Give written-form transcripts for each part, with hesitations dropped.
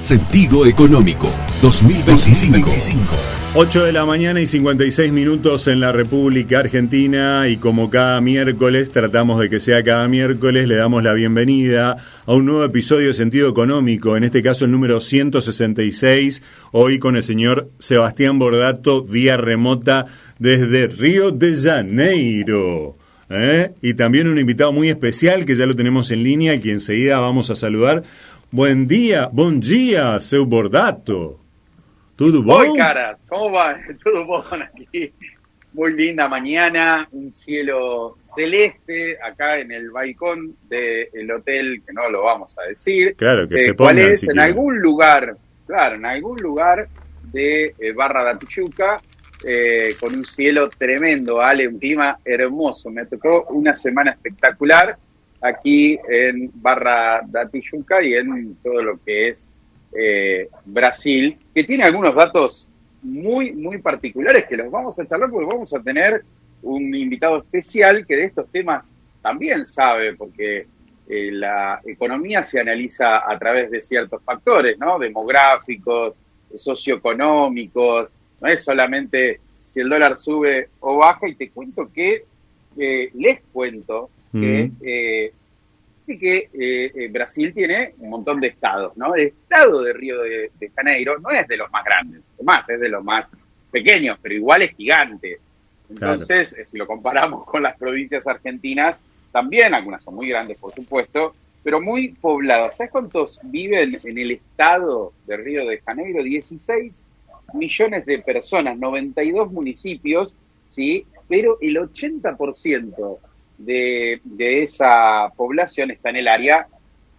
Sentido Económico 2025. 8 de la mañana y 56 minutos en la República Argentina, y como cada miércoles, tratamos de que sea cada miércoles, le damos la bienvenida a un nuevo episodio de Sentido Económico, en este caso el número 166, hoy con el señor Sebastián Bordato, vía remota desde Río de Janeiro. Y también un invitado muy especial que ya lo tenemos en línea, que enseguida vamos a saludar. Buen dia, seu Bordato. Tudo bom? Oi, cara, ¿cómo va? Todo bom aquí. Muy linda mañana, un cielo celeste acá en el balcón del hotel, que no lo vamos a decir. Claro, que se pongan. ¿Cuál es? Si en quieren. algún lugar, claro, en algún lugar de Barra da Tijuca, con un cielo tremendo, Ale, un clima hermoso. Me tocó una semana espectacular aquí en Barra da Tijuca y en todo lo que es Brasil, que tiene algunos datos muy, muy particulares que los vamos a charlar porque vamos a tener un invitado especial que de estos temas también sabe, porque la economía se analiza a través de ciertos factores, ¿no? Demográficos, socioeconómicos, no es solamente si el dólar sube o baja, y te cuento que, les cuento que Brasil tiene un montón de estados, ¿no? El estado de Río de Janeiro no es de los más grandes, además es de los más pequeños, pero igual es gigante. Entonces, claro, si lo comparamos con las provincias argentinas, también algunas son muy grandes, por supuesto, pero muy pobladas. ¿Sabes cuántos viven en el estado de Río de Janeiro? 16 millones de personas, 92 municipios, ¿sí? Pero el 80% de esa población está en el área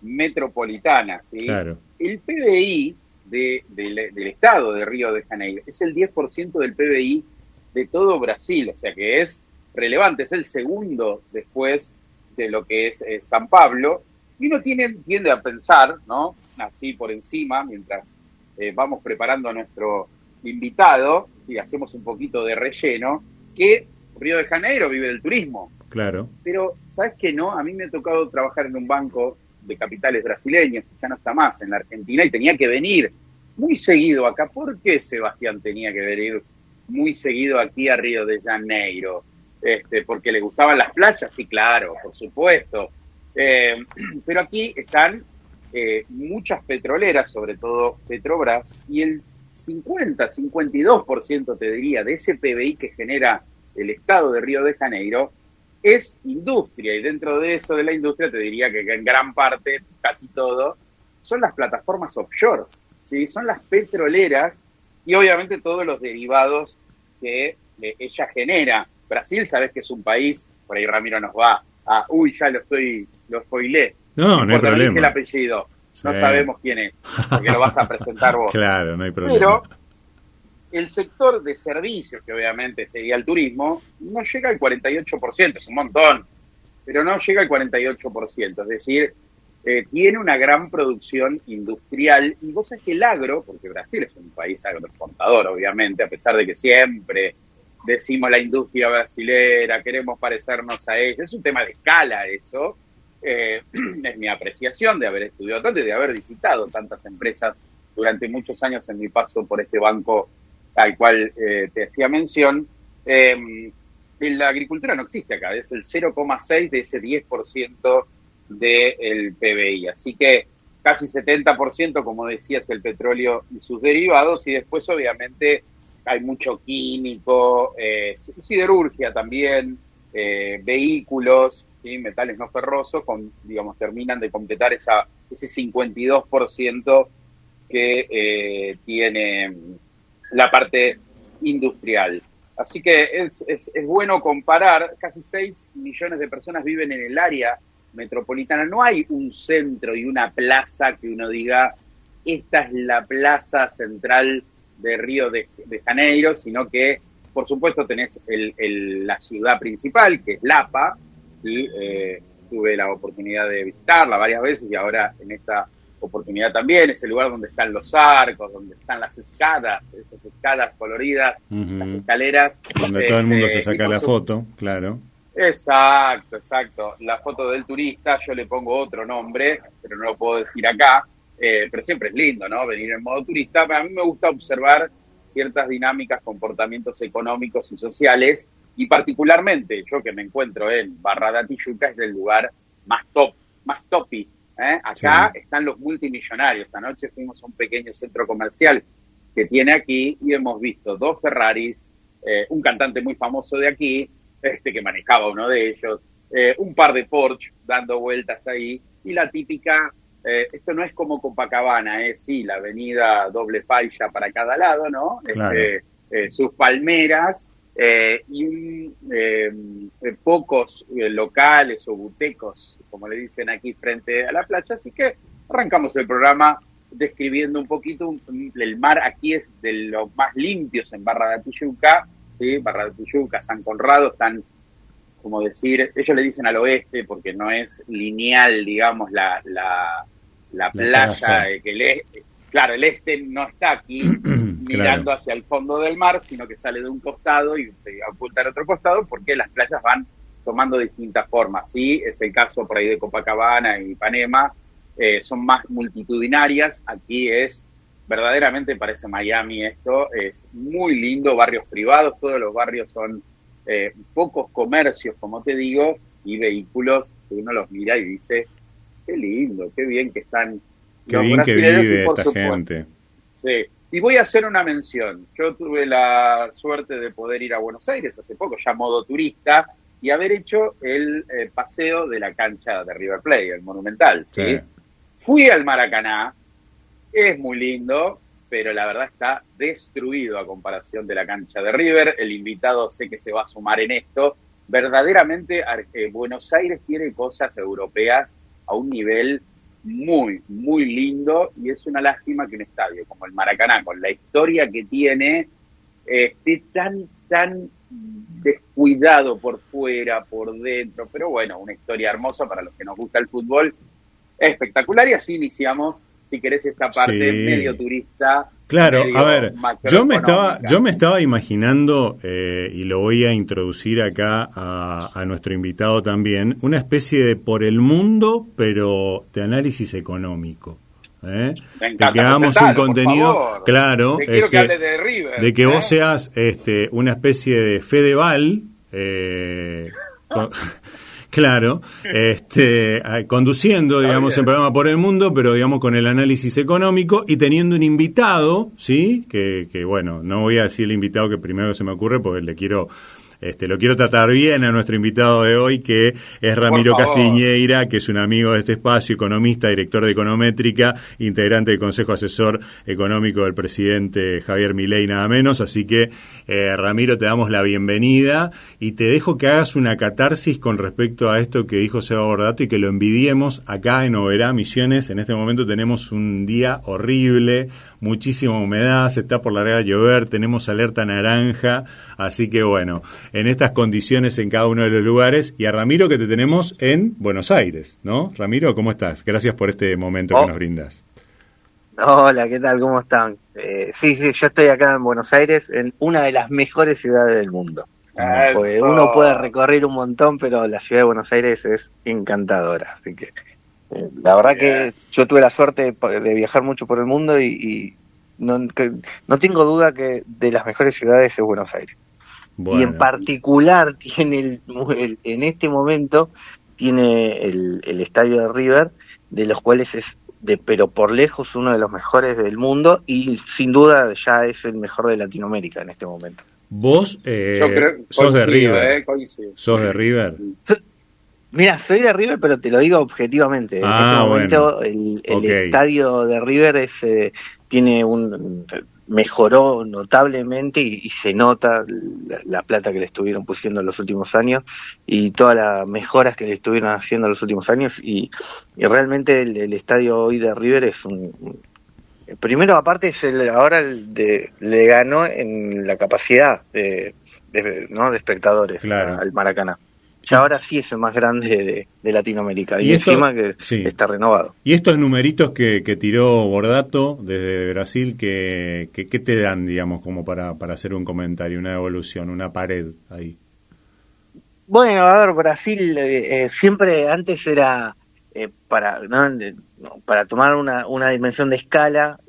metropolitana, ¿sí? Claro. El PBI del estado de Río de Janeiro es el 10% del PBI de todo Brasil, o sea que es relevante, es el segundo después de lo que es San Pablo, y uno tiende a pensar, ¿no? Así por encima, mientras vamos preparando a nuestro invitado y hacemos un poquito de relleno, que Río de Janeiro vive del turismo. Claro. Pero, ¿sabes qué no? A mí me ha tocado trabajar en un banco de capitales brasileños, que ya no está más en la Argentina, y tenía que venir muy seguido acá. ¿Por qué Sebastián tenía que venir muy seguido aquí a Río de Janeiro? ¿Porque le gustaban las playas? Sí, claro, por supuesto. Pero aquí están muchas petroleras, sobre todo Petrobras, y el 52% te diría de ese PBI que genera el estado de Río de Janeiro es industria, y dentro de eso de la industria te diría que en gran parte, casi todo, son las plataformas offshore, ¿sí? Son las petroleras y obviamente todos los derivados que ella genera. Brasil, sabes que es un país, por ahí Ramiro nos va a, ya lo spoilé. No hay problema. No dije el apellido, sí. No sabemos quién es, porque lo vas a presentar vos. Claro, no hay problema. Pero el sector de servicios, que obviamente sería el turismo, no llega al 48%, es un montón, pero no llega al 48%, es decir, tiene una gran producción industrial, y vos sabés que el agro, porque Brasil es un país agroexportador, obviamente, a pesar de que siempre decimos la industria brasilera, queremos parecernos a ella, es un tema de escala eso, es mi apreciación de haber estudiado tanto y de haber visitado tantas empresas durante muchos años en mi paso por este banco al cual te hacía mención. La agricultura no existe acá, es el 0,6 de ese 10% del PBI, así que casi 70%, como decías, el petróleo y sus derivados, y después obviamente hay mucho químico, siderurgia también, vehículos, ¿sí? Metales no ferrosos, terminan de completar ese 52% que tiene la parte industrial. Así que es bueno comparar. Casi 6 millones de personas viven en el área metropolitana. No hay un centro y una plaza que uno diga, esta es la plaza central de Río de Janeiro, sino que, por supuesto, tenés la ciudad principal, que es Lapa, y tuve la oportunidad de visitarla varias veces, y ahora en esta oportunidad también, es el lugar donde están los arcos, donde están las escadas, esas escadas coloridas, las escaleras. Donde todo el mundo se saca la foto, claro. Exacto. La foto del turista, yo le pongo otro nombre, pero no lo puedo decir acá. pero siempre es lindo, ¿no? Venir en modo turista. A mí me gusta observar ciertas dinámicas, comportamientos económicos y sociales, y particularmente yo que me encuentro en Barra de Tijuca es el lugar más topi. Acá están los multimillonarios. Esta noche fuimos a un pequeño centro comercial que tiene aquí y hemos visto 2 Ferraris, un cantante muy famoso de aquí, que manejaba uno de ellos, un par de Porsche dando vueltas ahí, y la típica, esto no es como Copacabana, sí, la avenida doble falla para cada lado, ¿no? Claro. Sus palmeras, y pocos locales o butecos, como le dicen aquí, frente a la playa. Así que arrancamos el programa describiendo un poquito el mar. Aquí es de los más limpios en Barra de Tijuca, ¿sí? Barra de Tijuca, San Conrado, están, como decir, ellos le dicen al oeste porque no es lineal, digamos, la playa, claro, el este no está aquí mirando hacia el fondo del mar, sino que sale de un costado y se oculta al otro costado, porque las playas van tomando distintas formas. Sí, es el caso por ahí de Copacabana y Ipanema, son más multitudinarias. Aquí es, verdaderamente parece Miami esto, es muy lindo, barrios privados, todos los barrios son pocos comercios, como te digo, y vehículos que uno los mira y dice, qué lindo, qué bien que están. Qué bien que vive esta gente. Sí. Y voy a hacer una mención. Yo tuve la suerte de poder ir a Buenos Aires hace poco, ya modo turista, y haber hecho el paseo de la cancha de River Plate, el Monumental. ¿Sí? Fui al Maracaná, es muy lindo, pero la verdad está destruido a comparación de la cancha de River. El invitado sé que se va a sumar en esto. Verdaderamente Buenos Aires tiene cosas europeas a un nivel muy, muy lindo, y es una lástima que un estadio como el Maracaná, con la historia que tiene, esté tan descuidado por fuera, por dentro. Pero bueno, una historia hermosa para los que nos gusta el fútbol, espectacular. Y así iniciamos, si querés, esta parte medio turista. Claro, a ver, yo me estaba imaginando, y lo voy a introducir acá a nuestro invitado también, una especie de por el mundo, pero de análisis económico. Me encanta, de que hagamos un contenido, claro, quiero que hables de River, de que vos seas una especie de Fedeval, claro, conduciendo, digamos, el programa por el mundo, pero digamos con el análisis económico y teniendo un invitado, ¿sí? Que bueno, no voy a decir el invitado que primero se me ocurre porque lo quiero tratar bien a nuestro invitado de hoy, que es Ramiro Castiñeira, que es un amigo de este espacio, economista, director de Econométrica, integrante del Consejo Asesor Económico del presidente Javier Milei, nada menos. Así que, Ramiro, te damos la bienvenida y te dejo que hagas una catarsis con respecto a esto que dijo Seba Bordato y que lo envidiemos acá en Oberá, Misiones. En este momento tenemos un día horrible, muchísima humedad, se está por largar a llover, tenemos alerta naranja, así que bueno, en estas condiciones en cada uno de los lugares. Y a Ramiro, que te tenemos en Buenos Aires, ¿no? Ramiro, ¿cómo estás? Gracias por este momento que nos brindas. Hola, ¿qué tal? ¿Cómo están? Sí, yo estoy acá en Buenos Aires, en una de las mejores ciudades del mundo. Pues uno puede recorrer un montón, pero la ciudad de Buenos Aires es encantadora, así que la verdad que yo tuve la suerte de viajar mucho por el mundo y no tengo duda que de las mejores ciudades es Buenos Aires. Bueno. Y en particular tiene en este momento tiene el estadio de River, de los cuales es pero por lejos uno de los mejores del mundo, y sin duda ya es el mejor de Latinoamérica en este momento. Vos sos de River. ¿Sos de River? Mira, soy de River, pero te lo digo objetivamente. En este momento el estadio de River mejoró notablemente y se nota la plata que le estuvieron pusiendo en los últimos años y todas las mejoras que le estuvieron haciendo en los últimos años, y realmente el estadio hoy de River es primero, aparte le ganó en la capacidad de espectadores, claro, al Maracaná. Ya ahora sí es el más grande de Latinoamérica, y encima que está renovado. Y estos numeritos que tiró Bordato desde Brasil, ¿qué te dan, digamos, como para hacer un comentario, una evolución, una pared ahí? Bueno, a ver, Brasil siempre antes era para tomar una dimensión de escala,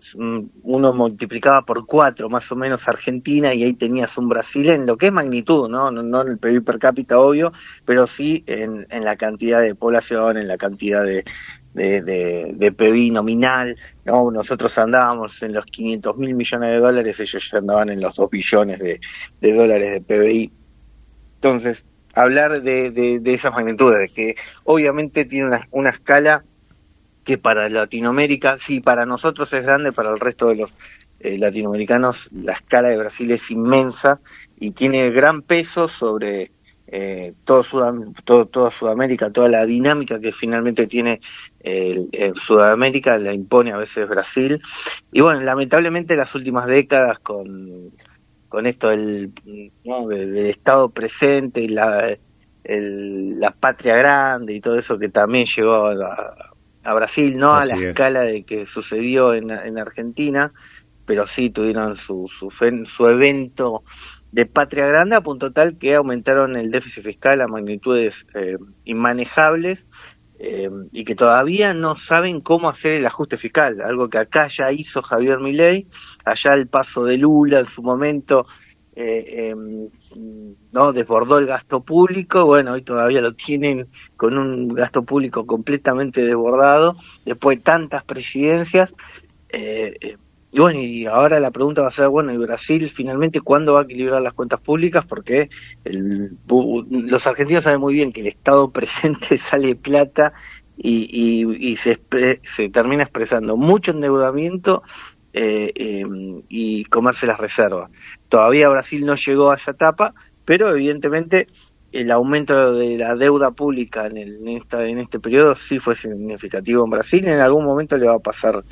uno multiplicaba por 4 más o menos Argentina y ahí tenías un Brasil en lo que es magnitud, no en el PIB per cápita, obvio, pero sí en la cantidad de población, en la cantidad de PBI nominal, ¿no? Nosotros andábamos en los 500.000 millones de dólares, ellos ya andaban en los 2 billones de dólares de PBI. Entonces, hablar de esas magnitudes, de que obviamente tiene una escala que para Latinoamérica, sí, para nosotros es grande, para el resto de los latinoamericanos la escala de Brasil es inmensa y tiene gran peso sobre toda Sudamérica, toda la dinámica que finalmente tiene Sudamérica la impone a veces Brasil. Y bueno, lamentablemente las últimas décadas con esto del Estado presente y la patria grande y todo eso que también llegó a Brasil, no a la escala de que sucedió en Argentina, pero sí tuvieron su evento de patria grande a punto tal que aumentaron el déficit fiscal a magnitudes inmanejables, y que todavía no saben cómo hacer el ajuste fiscal, algo que acá ya hizo Javier Milei, allá el paso de Lula en su momento no desbordó el gasto público, bueno, hoy todavía lo tienen con un gasto público completamente desbordado, después de tantas presidencias, y bueno, y ahora la pregunta va a ser, bueno, ¿y Brasil finalmente cuándo va a equilibrar las cuentas públicas? Porque los argentinos saben muy bien que el Estado presente sale plata y se termina expresando mucho endeudamiento y comerse las reservas. Todavía Brasil no llegó a esa etapa, pero evidentemente el aumento de la deuda pública en este periodo sí fue significativo en Brasil y en algún momento le va a pasar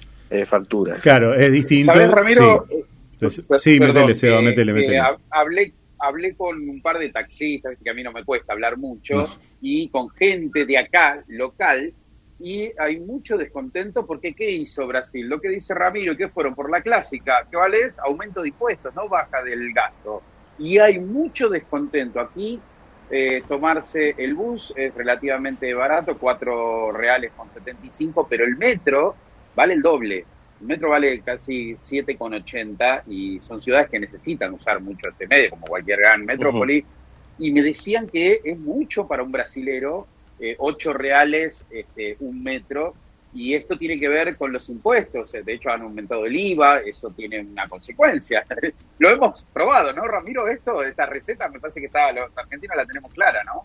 facturas. Claro, es distinto. ¿Sabes, Ramiro? Sí, métele, Seba, métele. Hablé con un par de taxistas, que a mí no me cuesta hablar mucho, y con gente de acá, local, y hay mucho descontento porque ¿qué hizo Brasil? Lo que dice Ramiro, que fueron por la clásica, que vale es aumento de impuestos, no baja del gasto. Y hay mucho descontento. Aquí tomarse el bus es relativamente barato, 4 reales con 75, pero el metro vale el doble. El metro vale casi 7,80 y son ciudades que necesitan usar mucho este medio, como cualquier gran metrópoli. Y me decían que es mucho para un brasilero, 8 reales un metro, y esto tiene que ver con los impuestos. De hecho, han aumentado el IVA, eso tiene una consecuencia. Lo hemos probado, ¿no, Ramiro? Esta receta me parece que los argentinos la tenemos clara, ¿no?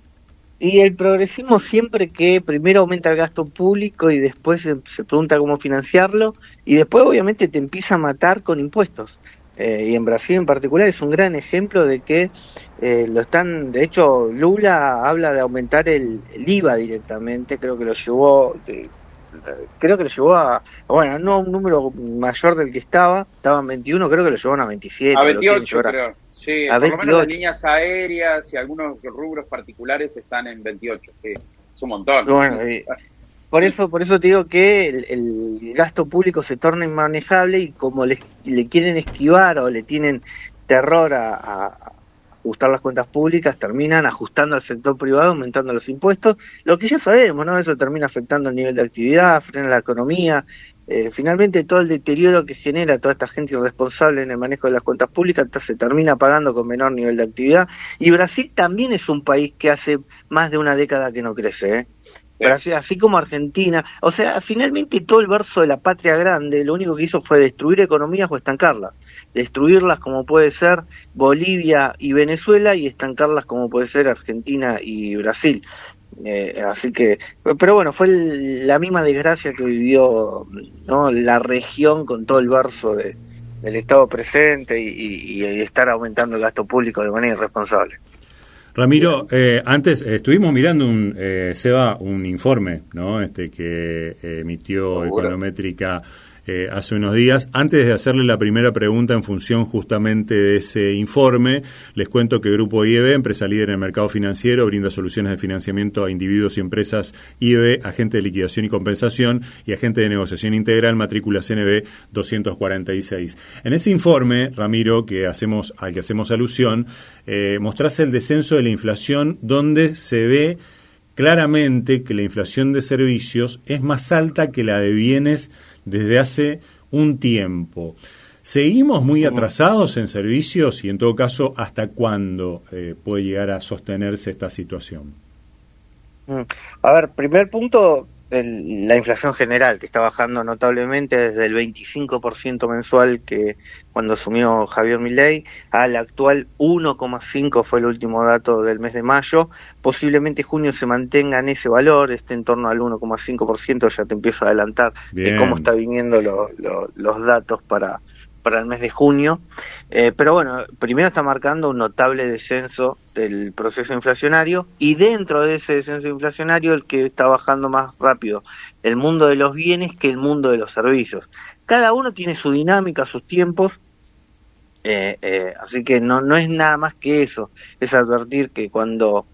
Y el progresismo siempre que primero aumenta el gasto público y después se pregunta cómo financiarlo y después obviamente te empieza a matar con impuestos. Y en Brasil en particular es un gran ejemplo de que de hecho Lula habla de aumentar el IVA directamente, creo que lo llevó a, bueno, no a un número mayor del que estaba en 21, creo que lo llevó a 27. A 28 creo. Sí, a por 28. Lo menos las 28. líneas aéreas y algunos rubros particulares están en 28, sí, es un montón. Bueno, por eso te digo que el gasto público se torna inmanejable y como le quieren esquivar o le tienen terror a ajustar las cuentas públicas, terminan ajustando al sector privado, aumentando los impuestos, lo que ya sabemos, ¿no? Eso termina afectando el nivel de actividad, frena la economía. Finalmente todo el deterioro que genera toda esta gente irresponsable en el manejo de las cuentas públicas se termina pagando con menor nivel de actividad. Y Brasil también es un país que hace más de una década que no crece, ¿eh? Sí. Brasil, así como Argentina. O sea, finalmente todo el verso de la patria grande lo único que hizo fue destruir economías o estancarlas. Destruirlas como puede ser Bolivia y Venezuela y estancarlas como puede ser Argentina y Brasil. Así que, pero bueno, fue la misma desgracia que vivió, ¿no?, la región con todo el verso del Estado presente y estar aumentando el gasto público de manera irresponsable. Ramiro, antes estuvimos mirando Seba, un informe, ¿no? Que emitió Econométrica hace unos días. Antes de hacerle la primera pregunta en función justamente de ese informe, les cuento que Grupo IEB, empresa líder en el mercado financiero, brinda soluciones de financiamiento a individuos y empresas. IEB, agente de liquidación y compensación y agente de negociación integral, matrícula CNB 246. En ese informe, Ramiro, al que hacemos alusión, mostrás el descenso de la inflación, donde se ve claramente que la inflación de servicios es más alta que la de bienes desde hace un tiempo. ¿Seguimos muy atrasados en servicios y en todo caso hasta cuándo puede llegar a sostenerse esta situación? A ver, primer punto, la inflación general, que está bajando notablemente desde el 25% mensual que cuando asumió Javier Milei al actual 1,5 fue el último dato del mes de mayo. Posiblemente junio se mantenga en ese valor, esté en torno al 1,5%, ya te empiezo a adelantar de cómo está viniendo los datos para el mes de junio, pero bueno, primero está marcando un notable descenso del proceso inflacionario, y dentro de ese descenso inflacionario el que está bajando más rápido el mundo de los bienes que el mundo de los servicios. Cada uno tiene su dinámica, sus tiempos, así que no es nada más que eso, es advertir que cuando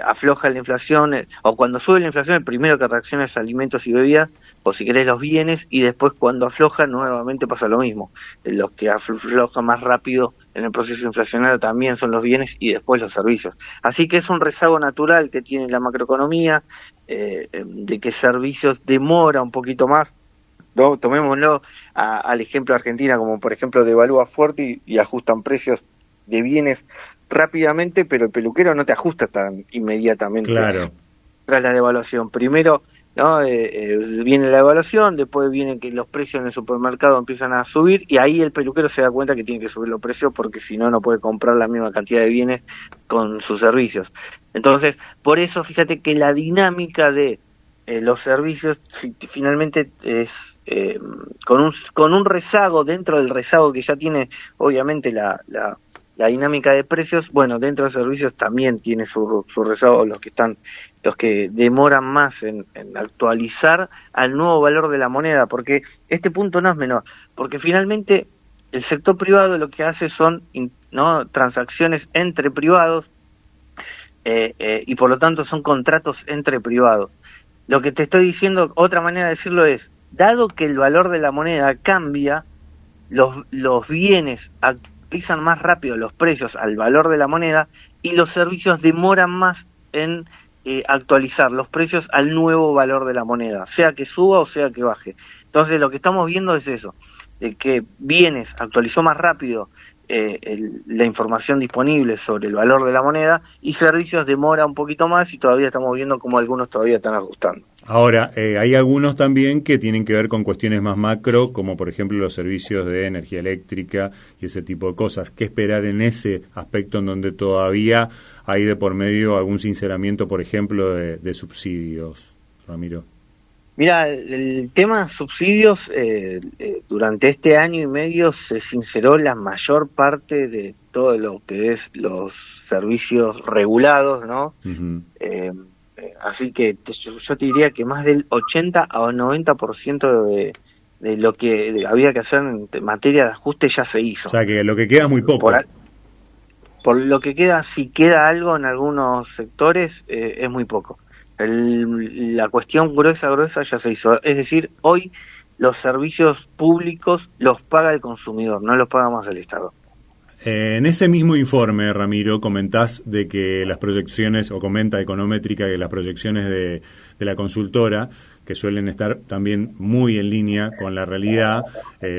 afloja la inflación, o cuando sube la inflación, el primero que reacciona es alimentos y bebidas, o si querés los bienes, y después cuando afloja nuevamente pasa lo mismo. Los que aflojan más rápido en el proceso inflacionario también son los bienes y después los servicios. Así que es un rezago natural que tiene la macroeconomía, de que servicios demora un poquito más, ¿no? Tomémoslo al ejemplo de Argentina, como por ejemplo devalúa fuerte y ajustan precios de bienes rápidamente, pero el peluquero no te ajusta tan inmediatamente. Claro. Tras la devaluación. Primero, ¿no? Viene la devaluación, después viene que los precios en el supermercado empiezan a subir, y ahí el peluquero se da cuenta que tiene que subir los precios porque si no, no puede comprar la misma cantidad de bienes con sus servicios. Entonces, por eso fíjate que la dinámica de los servicios finalmente es con un rezago dentro del rezago que ya tiene obviamente la dinámica de precios. Bueno, dentro de servicios también tiene su rezago los que demoran más en actualizar al nuevo valor de la moneda, porque este punto no es menor, porque finalmente el sector privado lo que hace son transacciones entre privados, y por lo tanto son contratos entre privados. Lo que te estoy diciendo, otra manera de decirlo es, dado que el valor de la moneda cambia, los bienes actualizan más rápido los precios al valor de la moneda, y los servicios demoran más en actualizar los precios al nuevo valor de la moneda, sea que suba o sea que baje. Entonces lo que estamos viendo es eso, de que bienes actualizó más rápido la información disponible sobre el valor de la moneda, y servicios demora un poquito más, y todavía estamos viendo cómo algunos todavía están ajustando. Ahora, hay algunos también que tienen que ver con cuestiones más macro, como por ejemplo los servicios de energía eléctrica y ese tipo de cosas. ¿Qué esperar en ese aspecto en donde todavía hay de por medio algún sinceramiento, por ejemplo, de subsidios, Ramiro? Mira, el tema subsidios, durante este año y medio se sinceró la mayor parte de todo lo que es los servicios regulados, ¿no? Uh-huh. Así que yo te diría que más del 80 a 90% de lo que había que hacer en materia de ajuste ya se hizo. O sea que lo que queda es muy poco. Por lo que queda, si queda algo en algunos sectores, es muy poco. La cuestión gruesa ya se hizo. Es decir, hoy los servicios públicos los paga el consumidor, no los paga más el Estado. En ese mismo informe, Ramiro, comentás de que las proyecciones, o comenta Econométrica que las proyecciones de la consultora, que suelen estar también muy en línea con la realidad,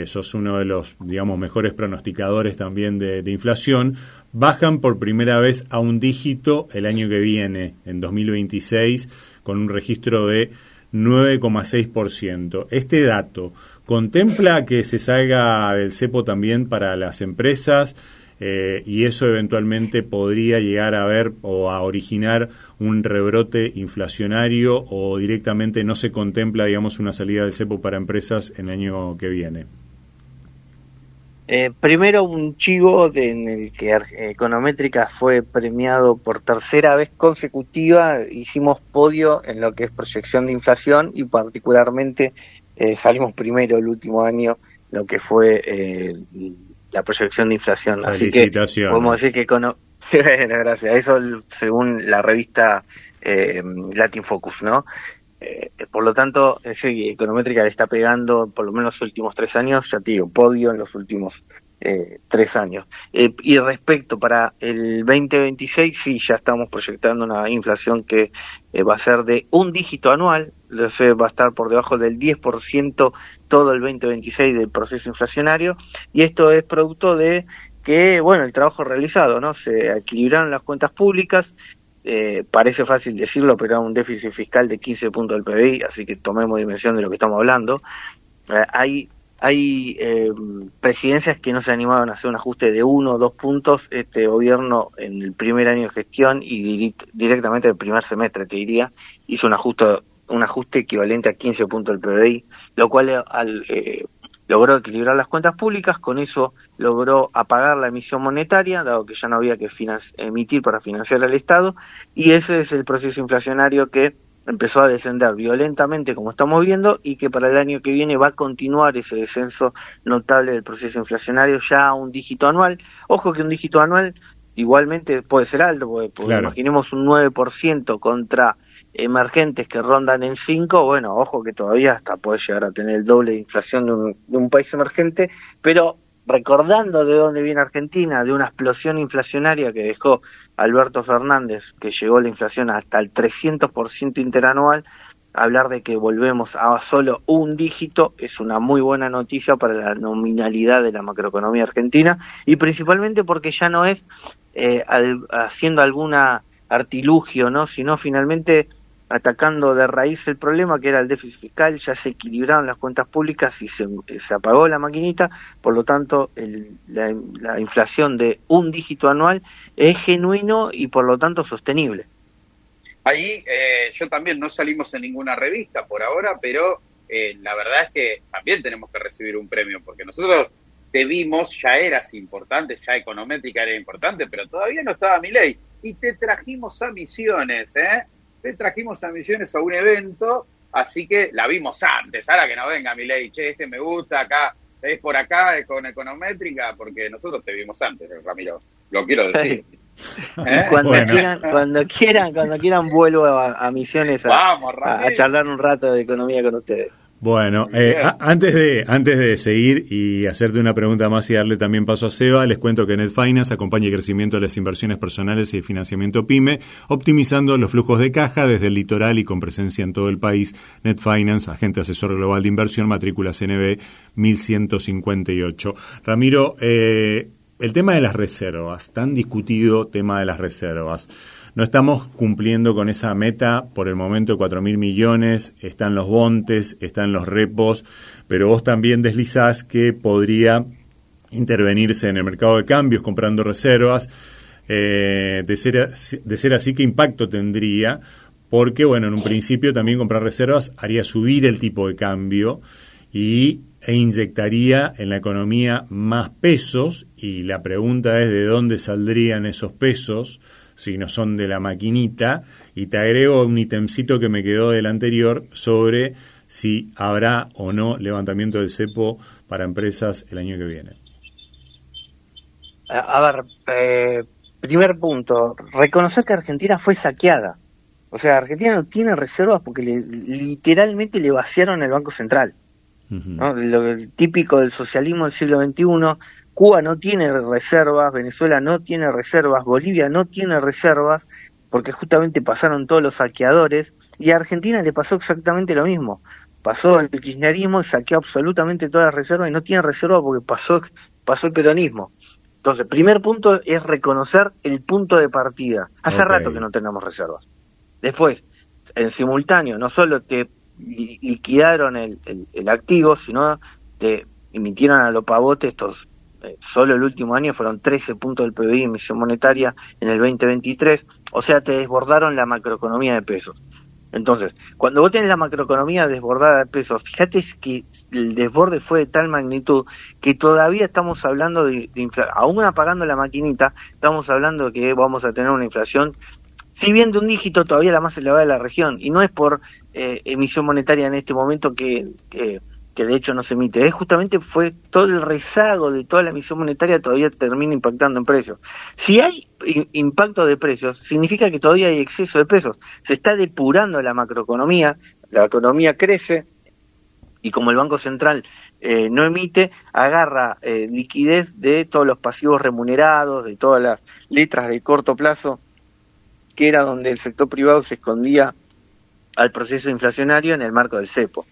sos uno de los, digamos, mejores pronosticadores también de inflación, bajan por primera vez a un dígito el año que viene, en 2026, con un registro de 9,6%. Este dato contempla que se salga del cepo también para las empresas, y eso eventualmente podría llegar a ver o a originar un rebrote inflacionario, o directamente no se contempla, digamos, una salida del cepo para empresas en el año que viene. Primero, un chivo en el que Econométrica fue premiado por tercera vez consecutiva. Hicimos podio en lo que es proyección de inflación, y particularmente salimos primero el último año en lo que fue la proyección de inflación. Así que podemos decir que bueno, gracias. Eso según la revista Latin Focus, ¿no? Por lo tanto, Econométrica le está pegando, por lo menos los últimos 3 años, ya te digo, podio en los últimos 3 años. Y respecto para el 2026, sí, ya estamos proyectando una inflación que va a ser de un dígito anual, va a estar por debajo del 10% todo el 2026 del proceso inflacionario, y esto es producto de que, bueno, el trabajo realizado, ¿no? Se equilibraron las cuentas públicas, parece fácil decirlo, pero era un déficit fiscal de 15 puntos del PBI, así que tomemos dimensión de lo que estamos hablando. Hay presidencias que no se animaron a hacer un ajuste de 1 o 2 puntos. Este gobierno en el primer año de gestión y directamente el primer semestre, te diría, hizo un ajuste equivalente a 15 puntos del PBI, lo cual logró equilibrar las cuentas públicas. Con eso logró apagar la emisión monetaria, dado que ya no había que emitir para financiar al Estado, y ese es el proceso inflacionario que empezó a descender violentamente, como estamos viendo, y que para el año que viene va a continuar ese descenso notable del proceso inflacionario ya a un dígito anual. Ojo que un dígito anual igualmente puede ser alto, porque claro, imaginemos un 9% contra emergentes que rondan en 5, bueno, ojo que todavía hasta puede llegar a tener el doble de inflación de un país emergente, pero recordando de dónde viene Argentina, de una explosión inflacionaria que dejó Alberto Fernández, que llegó la inflación hasta el 300% interanual, hablar de que volvemos a solo un dígito es una muy buena noticia para la nominalidad de la macroeconomía argentina, y principalmente porque ya no es haciendo alguna artilugio, ¿no?, sino finalmente atacando de raíz el problema, que era el déficit fiscal. Ya se equilibraron las cuentas públicas y se apagó la maquinita. Por lo tanto, la inflación de un dígito anual es genuino y por lo tanto sostenible. Ahí yo también no salimos en ninguna revista por ahora, pero la verdad es que también tenemos que recibir un premio, porque nosotros te vimos, ya eras importante, ya Econométrica era importante, pero todavía no estaba Milei, y te trajimos a Misiones, te trajimos a Misiones a un evento, así que la vimos antes. Ahora que no venga Milei, che, me gusta, acá, es por acá, es con Econométrica, porque nosotros te vimos antes, Ramiro, lo quiero decir. Cuando quieran vuelvo a Misiones a charlar un rato de economía con ustedes. Bueno, antes de seguir y hacerte una pregunta más y darle también paso a Seba, les cuento que Net Finance acompaña el crecimiento de las inversiones personales y el financiamiento PYME, optimizando los flujos de caja desde el litoral y con presencia en todo el país. Net Finance, agente asesor global de inversión, matrícula CNB 1158. Ramiro, el tema de las reservas, tan discutido tema de las reservas. No estamos cumpliendo con esa meta por el momento de 4.000 millones, están los bontes, están los repos, pero vos también deslizás que podría intervenirse en el mercado de cambios comprando reservas. De ser así, ¿qué impacto tendría? Porque, bueno, en un principio también comprar reservas haría subir el tipo de cambio e inyectaría en la economía más pesos, y la pregunta es de dónde saldrían esos pesos si no son de la maquinita. Y te agrego un itemcito que me quedó del anterior sobre si habrá o no levantamiento del cepo para empresas el año que viene. A ver, primer punto, reconocer que Argentina fue saqueada. O sea, Argentina no tiene reservas porque literalmente le vaciaron el Banco Central. ¿No? Lo típico del socialismo del siglo XXI. Cuba no tiene reservas, Venezuela no tiene reservas, Bolivia no tiene reservas, porque justamente pasaron todos los saqueadores, y a Argentina le pasó exactamente lo mismo. Pasó el kirchnerismo y saqueó absolutamente todas las reservas, y no tiene reservas porque pasó el peronismo. Entonces, primer punto es reconocer el punto de partida. Hace rato que no tenemos reservas. Después, en simultáneo, no solo te liquidaron el activo, sino te emitieron a lo pavote estos. Solo el último año fueron 13 puntos del PBI en emisión monetaria en el 2023, o sea, te desbordaron la macroeconomía de pesos. Entonces, cuando vos tenés la macroeconomía desbordada de pesos, fíjate que el desborde fue de tal magnitud que todavía estamos hablando de inflación, aún apagando la maquinita, estamos hablando de que vamos a tener una inflación, si bien de un dígito, todavía la más elevada de la región, y no es por emisión monetaria en este momento que de hecho no se emite, justamente fue todo el rezago de toda la emisión monetaria todavía termina impactando en precios. Si hay impacto de precios, significa que todavía hay exceso de pesos, se está depurando la macroeconomía, la economía crece, Y como el Banco Central no emite, agarra liquidez de todos los pasivos remunerados, de todas las letras de corto plazo, que era donde el sector privado se escondía al proceso inflacionario en el marco del cepo.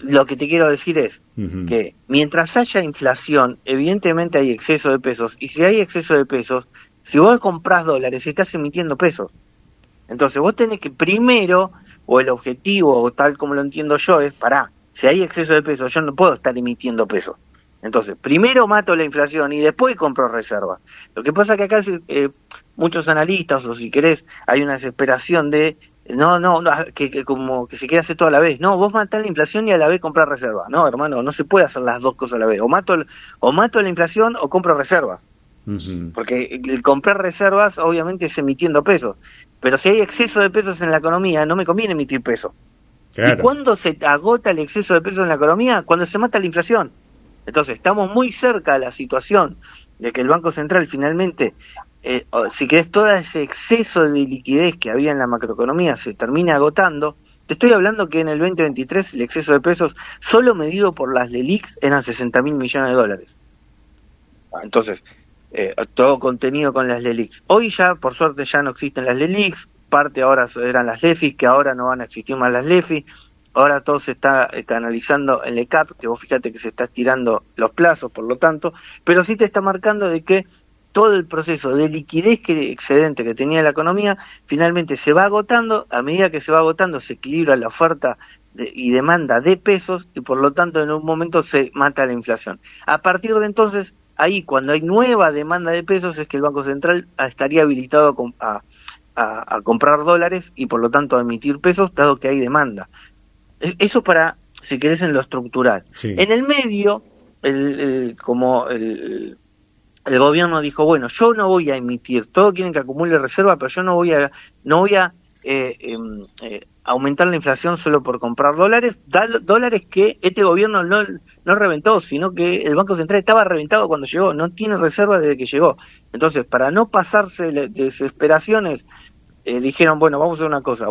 Lo que te quiero decir es que mientras haya inflación, evidentemente hay exceso de pesos, y si hay exceso de pesos, si vos comprás dólares, estás emitiendo pesos. Entonces vos tenés que primero, o el objetivo, o tal como lo entiendo yo, es, si hay exceso de pesos, yo no puedo estar emitiendo pesos. Entonces, primero mato la inflación y después compro reservas. Lo que pasa es que acá muchos analistas, o si querés, hay una desesperación de que como que se quiere hacer todo a la vez. No, vos matás la inflación y a la vez comprar reservas. No, hermano, no se puede hacer las dos cosas a la vez. O mato la inflación o compro reservas. Porque el comprar reservas obviamente es emitiendo pesos. Pero si hay exceso de pesos en la economía, no me conviene emitir pesos. Claro. ¿Y cuándo se agota el exceso de pesos en la economía? Cuando se mata la inflación. Entonces, estamos muy cerca de la situación de que el Banco Central finalmente, si querés, todo ese exceso de liquidez que había en la macroeconomía se termine agotando. Te estoy hablando que en el 2023 el exceso de pesos, solo medido por las LELIQs, eran 60.000 millones de dólares. Entonces, todo contenido con las LELIQs. Hoy ya, por suerte, ya no existen las LELIQs, parte ahora eran las LEFIs, que ahora no van a existir más las LEFIs. Ahora todo se está canalizando en el ECAP, que vos fíjate que se está estirando los plazos, por lo tanto, pero sí te está marcando de que todo el proceso de liquidez excedente que tenía la economía finalmente se va agotando. A medida que se va agotando se equilibra la oferta y demanda de pesos, y por lo tanto en un momento se mata la inflación. A partir de entonces, ahí cuando hay nueva demanda de pesos, es que el Banco Central estaría habilitado a comprar dólares y por lo tanto a emitir pesos, dado que hay demanda. Eso para, si querés, en lo estructural. Sí. En el medio, el gobierno dijo, bueno, yo no voy a emitir, todos quieren que acumule reserva, pero yo no voy a aumentar la inflación solo por comprar dólares que este gobierno no reventó, sino que el Banco Central estaba reventado cuando llegó, no tiene reserva desde que llegó. Entonces, para no pasarse de desesperaciones, dijeron, bueno, vamos a hacer una cosa,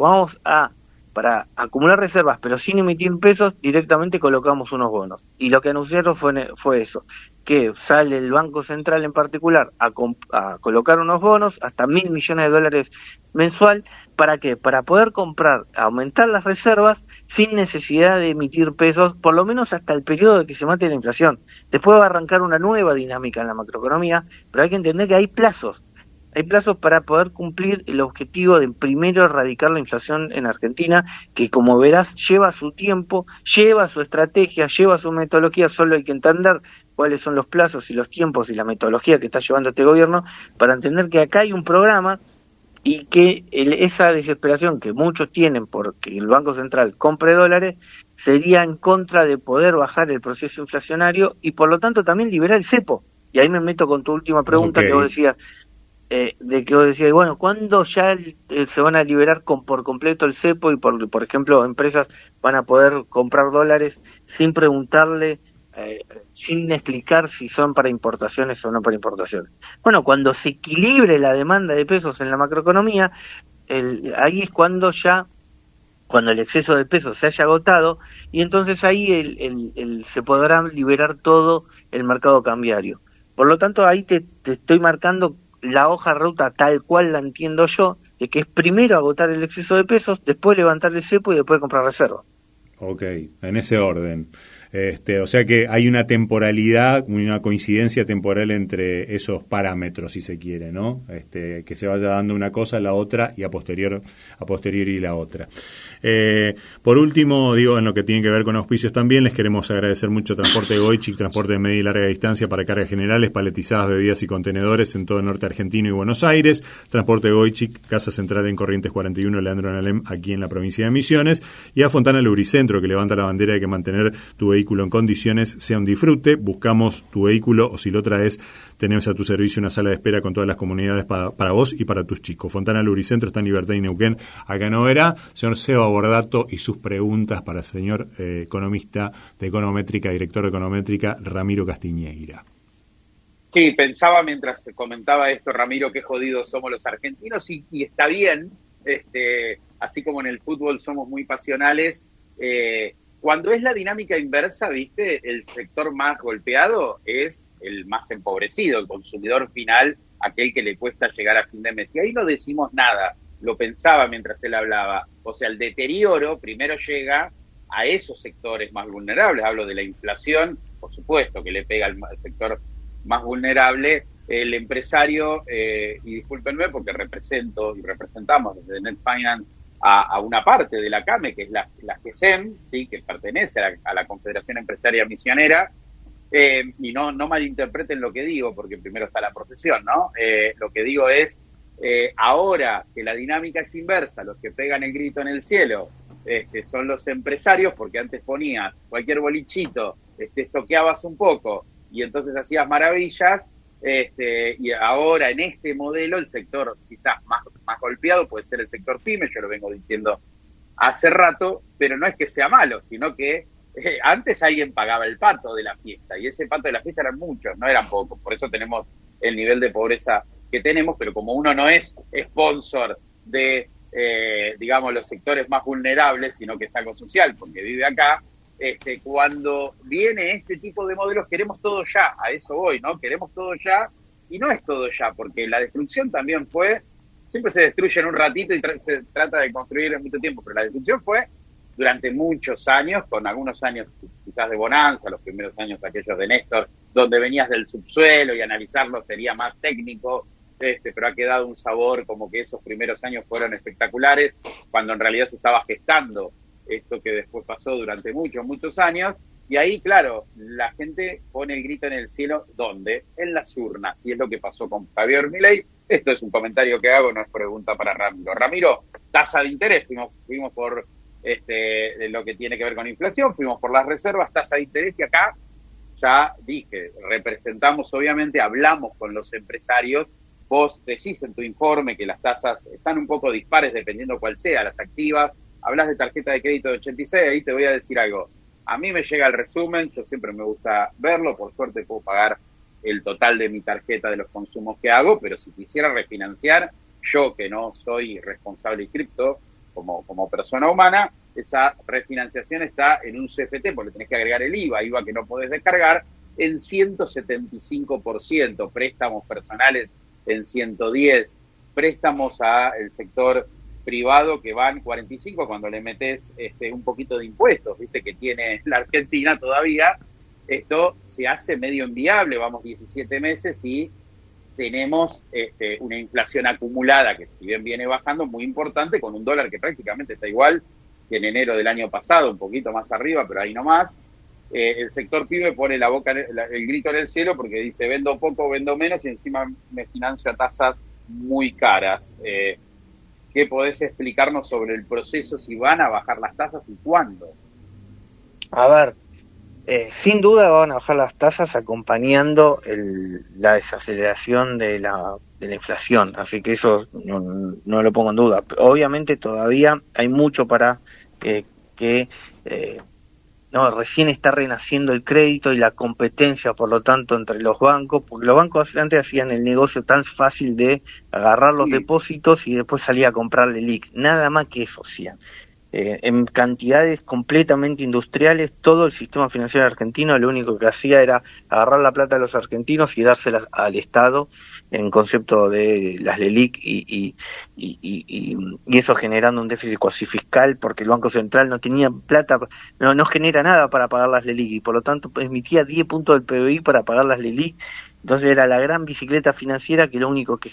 para acumular reservas, pero sin emitir pesos, directamente colocamos unos bonos. Y lo que anunciaron fue eso, que sale el Banco Central en particular a colocar unos bonos hasta $1.000 millones de dólares mensual. ¿Para qué? Para poder aumentar las reservas sin necesidad de emitir pesos, por lo menos hasta el periodo de que se mate la inflación. Después va a arrancar una nueva dinámica en la macroeconomía, pero hay que entender que hay plazos. Hay plazos para poder cumplir el objetivo de primero erradicar la inflación en Argentina, que como verás lleva su tiempo, lleva su estrategia, lleva su metodología. Solo hay que entender cuáles son los plazos y los tiempos y la metodología que está llevando este gobierno para entender que acá hay un programa y que esa desesperación que muchos tienen porque el Banco Central compre dólares sería en contra de poder bajar el proceso inflacionario y por lo tanto también liberar el cepo. Y ahí me meto con tu última pregunta, que vos decías, bueno, ¿cuándo ya se van a liberar por completo el cepo y por ejemplo empresas van a poder comprar dólares sin preguntarle, sin explicar si son para importaciones o no para importaciones? Bueno, cuando se equilibre la demanda de pesos en la macroeconomía, ahí es cuando el exceso de pesos se haya agotado, y entonces ahí se podrá liberar todo el mercado cambiario. Por lo tanto, ahí te estoy marcando la hoja de ruta tal cual la entiendo yo, de que es primero agotar el exceso de pesos, después levantar el cepo y después comprar reserva. Ok, en ese orden. O sea que hay una temporalidad, una coincidencia temporal entre esos parámetros, si se quiere, ¿no? Que se vaya dando una cosa, la otra, y a posteriori la otra. Por último, en lo que tiene que ver con auspicios también, les queremos agradecer mucho a Transporte Goichik, transporte de media y larga distancia para cargas generales, paletizadas, bebidas y contenedores en todo el norte argentino y Buenos Aires. Transporte Goichik, Casa Central en Corrientes 41, Leandro Nalem, aquí en la provincia de Misiones. Y a Fontana Lubricentro, que levanta la bandera de que mantener tu vehículo en condiciones sea un disfrute. Buscamos tu vehículo, o si lo traes, tenemos a tu servicio una sala de espera con todas las comunidades para vos y para tus chicos. Fontana Lubricentro está en Libertad y Neuquén, acá en Oberá. Señor Seba Bordato y sus preguntas para el señor economista de Econométrica, director de Econométrica, Ramiro Castiñeira. Sí, pensaba mientras comentaba esto, Ramiro, qué jodidos somos los argentinos, y está bien, así como en el fútbol somos muy pasionales, Cuando es la dinámica inversa, viste, el sector más golpeado es el más empobrecido, el consumidor final, aquel que le cuesta llegar a fin de mes. Y ahí no decimos nada, lo pensaba mientras él hablaba. O sea, el deterioro primero llega a esos sectores más vulnerables. Hablo de la inflación, por supuesto, que le pega al sector más vulnerable. El empresario, y discúlpenme porque represento y representamos desde Net Finance a una parte de la CAME, que es la GESEM, ¿sí? Que pertenece a la Confederación Empresaria Misionera, y no malinterpreten lo que digo, porque primero está la profesión, ¿no? Lo que digo es, ahora que la dinámica es inversa, los que pegan el grito en el cielo son los empresarios, porque antes ponías cualquier bolichito, estoqueabas un poco, y entonces hacías maravillas. Y ahora en este modelo el sector quizás más golpeado puede ser el sector pyme, yo lo vengo diciendo hace rato, pero no es que sea malo, sino que antes alguien pagaba el pato de la fiesta, y ese pato de la fiesta eran muchos, no eran pocos, por eso tenemos el nivel de pobreza que tenemos, pero como uno no es sponsor de, digamos, los sectores más vulnerables, sino que es algo social, porque vive acá, cuando viene este tipo de modelos queremos todo ya, a eso voy, ¿no? Queremos todo ya, y no es todo ya, porque la destrucción también siempre se destruye en un ratito y se trata de construir en mucho tiempo, pero la destrucción fue durante muchos años, con algunos años quizás de bonanza, los primeros años aquellos de Néstor, donde venías del subsuelo y analizarlo sería más técnico, pero ha quedado un sabor como que esos primeros años fueron espectaculares, cuando en realidad se estaba gestando esto que después pasó durante muchos años, y ahí, claro, la gente pone el grito en el cielo, ¿dónde? En las urnas, y es lo que pasó con Javier Milei. Esto es un comentario que hago, no es pregunta para Ramiro. Ramiro, tasa de interés, fuimos por lo que tiene que ver con inflación, fuimos por las reservas, tasa de interés, y acá ya dije, representamos, obviamente, hablamos con los empresarios. Vos decís en tu informe que las tasas están un poco dispares dependiendo cuál sea, las activas. Hablas de tarjeta de crédito de 86, ahí te voy a decir algo. A mí me llega el resumen, yo siempre me gusta verlo, por suerte puedo pagar el total de mi tarjeta de los consumos que hago, pero si quisiera refinanciar, yo que no soy responsable de cripto como persona humana, esa refinanciación está en un CFT, porque le tenés que agregar el IVA que no podés descargar, en 175%, préstamos personales en 110, préstamos al sector privado que van 45 cuando le metes un poquito de impuestos, viste que tiene la Argentina todavía, esto se hace medio inviable, vamos 17 meses y tenemos una inflación acumulada que si bien viene bajando muy importante, con un dólar que prácticamente está igual que en enero del año pasado, un poquito más arriba, pero ahí nomás. El sector pyme pone el grito en el cielo porque dice vendo poco, vendo menos y encima me financio a tasas muy caras. ¿Qué podés explicarnos sobre el proceso, si van a bajar las tasas y cuándo? A ver, sin duda van a bajar las tasas acompañando la desaceleración de la inflación, así que eso no lo pongo en duda. Obviamente todavía hay mucho para recién está renaciendo el crédito y la competencia, por lo tanto, entre los bancos, porque los bancos antes hacían el negocio tan fácil de agarrar los depósitos y después salir a comprarle LIC, nada más que eso hacían. En cantidades completamente industriales, todo el sistema financiero argentino lo único que hacía era agarrar la plata de los argentinos y dárselas al Estado en concepto de las LELIC y eso generando un déficit cuasi fiscal porque el Banco Central no tenía plata, no genera nada para pagar las LELIC y por lo tanto emitía 10 puntos del PBI para pagar las LELIC. Entonces era la gran bicicleta financiera que lo único que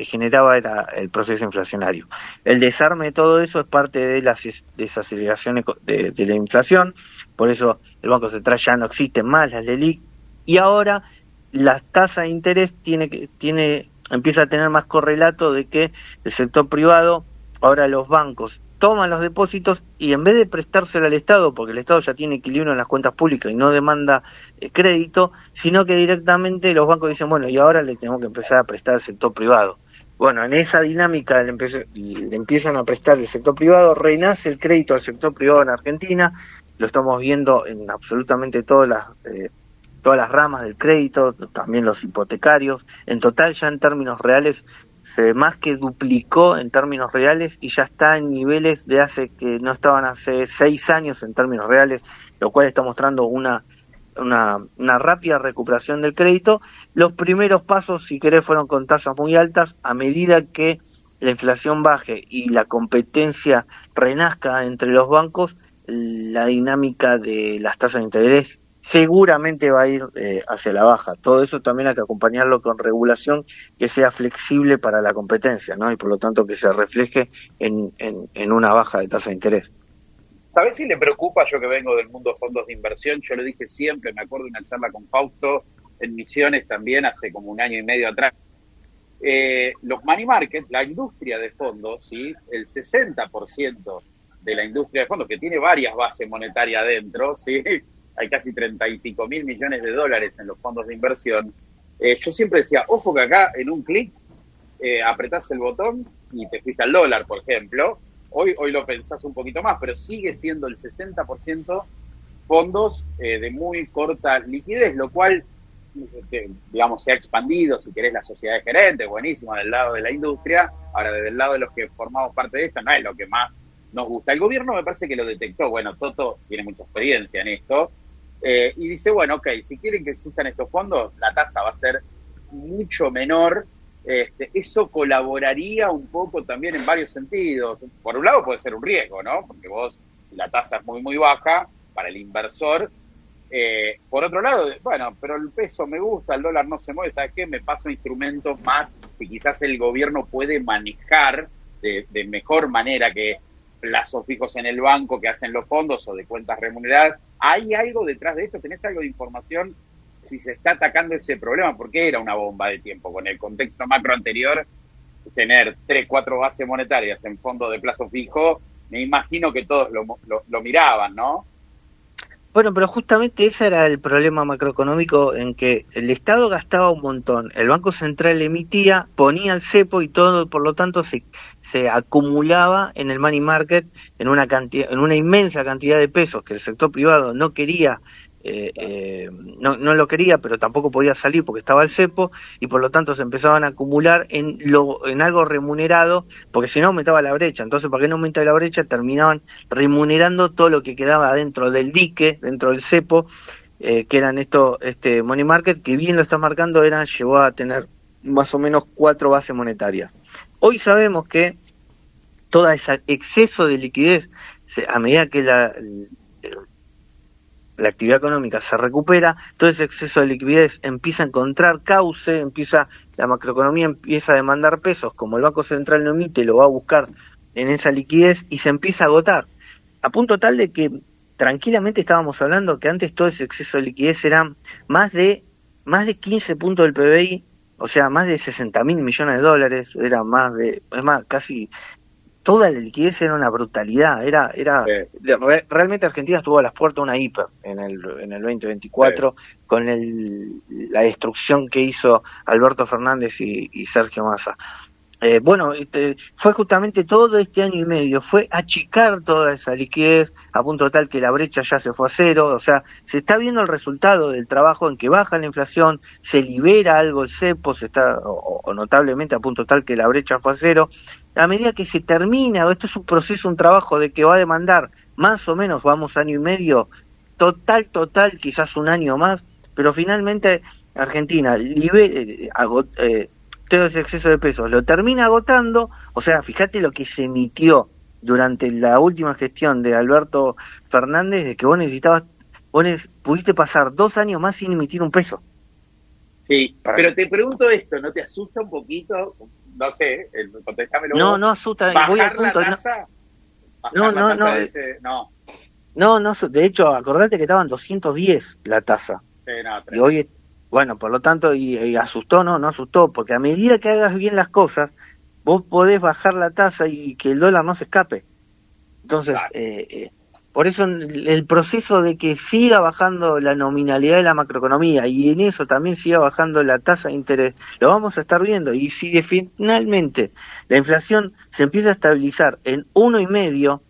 generaba era el proceso inflacionario. El desarme de todo eso es parte de la desaceleración de la inflación, por eso el Banco Central ya no existen más las LELIC, y ahora la tasa de interés empieza a tener más correlato de que el sector privado, ahora los bancos toman los depósitos y en vez de prestárselo al Estado, porque el Estado ya tiene equilibrio en las cuentas públicas y no demanda crédito, sino que directamente los bancos dicen, bueno, y ahora le tenemos que empezar a prestar al sector privado. Bueno, en esa dinámica le empiezan a prestar el sector privado, renace el crédito al sector privado en Argentina, lo estamos viendo en absolutamente todas las ramas del crédito, también los hipotecarios. En total, ya en términos reales, más que duplicó en términos reales y ya está en niveles de hace que no estaban hace 6 años en términos reales, lo cual está mostrando una rápida recuperación del crédito. Los primeros pasos, si querés, fueron con tasas muy altas. A medida que la inflación baje y la competencia renazca entre los bancos, la dinámica de las tasas de interés seguramente va a ir hacia la baja. Todo eso también hay que acompañarlo con regulación que sea flexible para la competencia, ¿no? Y por lo tanto que se refleje en una baja de tasa de interés. ¿Sabés si le preocupa, yo que vengo del mundo de fondos de inversión? Yo lo dije siempre, me acuerdo de una charla con Fausto en Misiones también hace como 1 año y medio atrás. Los money market, la industria de fondos, ¿sí? El 60% de la industria de fondos, que tiene varias bases monetarias adentro, ¿sí? Hay casi 30 y pico mil millones de dólares en los fondos de inversión. Yo siempre decía, ojo que acá en un clic apretás el botón y te fuiste al dólar, por ejemplo. Hoy lo pensás un poquito más, pero sigue siendo el 60% fondos de muy corta liquidez, lo cual, digamos, se ha expandido, si querés, la sociedad de gerentes, buenísimo, del lado de la industria. Ahora, desde el lado de los que formamos parte de esto, no es lo que más nos gusta. El gobierno me parece que lo detectó. Bueno, Toto tiene mucha experiencia en esto. Y dice, bueno, ok, si quieren que existan estos fondos, la tasa va a ser mucho menor. Eso colaboraría un poco también en varios sentidos. Por un lado puede ser un riesgo, ¿no? Porque vos, si la tasa es muy, muy baja para el inversor, por otro lado, bueno, pero el peso me gusta, el dólar no se mueve, ¿sabes qué? Me paso instrumentos más que quizás el gobierno puede manejar de mejor manera que plazos fijos en el banco que hacen los fondos o de cuentas remuneradas. ¿Hay algo detrás de esto? ¿Tenés algo de información si se está atacando ese problema? Porque era una bomba de tiempo. Con el contexto macro anterior, tener 3-4 bases monetarias en fondos de plazo fijo, me imagino que todos lo miraban, ¿no? Bueno, pero justamente ese era el problema macroeconómico, en que el Estado gastaba un montón, el Banco Central emitía, ponía el cepo y todo, por lo tanto se acumulaba en el money market en una inmensa cantidad de pesos que el sector privado no quería, no lo quería, pero tampoco podía salir porque estaba el cepo, y por lo tanto se empezaban a acumular en algo remunerado, porque si no aumentaba la brecha. Entonces, para que no aumente la brecha, terminaban remunerando todo lo que quedaba dentro del dique, dentro del cepo, que eran este money market, que bien lo estás marcando, llegó a tener más o menos 4 bases monetarias. Hoy sabemos que todo ese exceso de liquidez, a medida que la actividad económica se recupera, todo ese exceso de liquidez empieza a encontrar cauce, la macroeconomía empieza a demandar pesos, como el Banco Central no emite, lo va a buscar en esa liquidez y se empieza a agotar, a punto tal de que tranquilamente estábamos hablando que antes todo ese exceso de liquidez era más de 15 puntos del PBI, o sea, más de 60.000 millones de dólares, casi toda la liquidez era una brutalidad, realmente Argentina estuvo a las puertas de una hiper en el 2024, sí, con la destrucción que hizo Alberto Fernández y Sergio Massa. Fue justamente todo este año y medio, fue achicar toda esa liquidez a punto tal que la brecha ya se fue a cero. O sea, se está viendo el resultado del trabajo en que baja la inflación, se libera algo el cepo, o notablemente a punto tal que la brecha fue a cero. A medida que se termina, esto es un proceso, un trabajo de que va a demandar más o menos, vamos año y medio, total, quizás un año más, pero finalmente Argentina todo ese exceso de pesos lo termina agotando. O sea, fíjate lo que se emitió durante la última gestión de Alberto Fernández, de que pudiste pasar 2 años más sin emitir un peso. Sí, pero te pregunto esto, ¿no te asusta un poquito? No sé, contéstamelo. No asusta. Voy a punto, la tasa? No, de hecho, acordate que estaban 210 la tasa. Sí, y hoy, bueno, por lo tanto, y asustó, no asustó, porque a medida que hagas bien las cosas, vos podés bajar la tasa y que el dólar no se escape. Entonces, claro. Por eso el proceso de que siga bajando la nominalidad de la macroeconomía y en eso también siga bajando la tasa de interés, lo vamos a estar viendo. Y si finalmente la inflación se empieza a estabilizar en 1,5,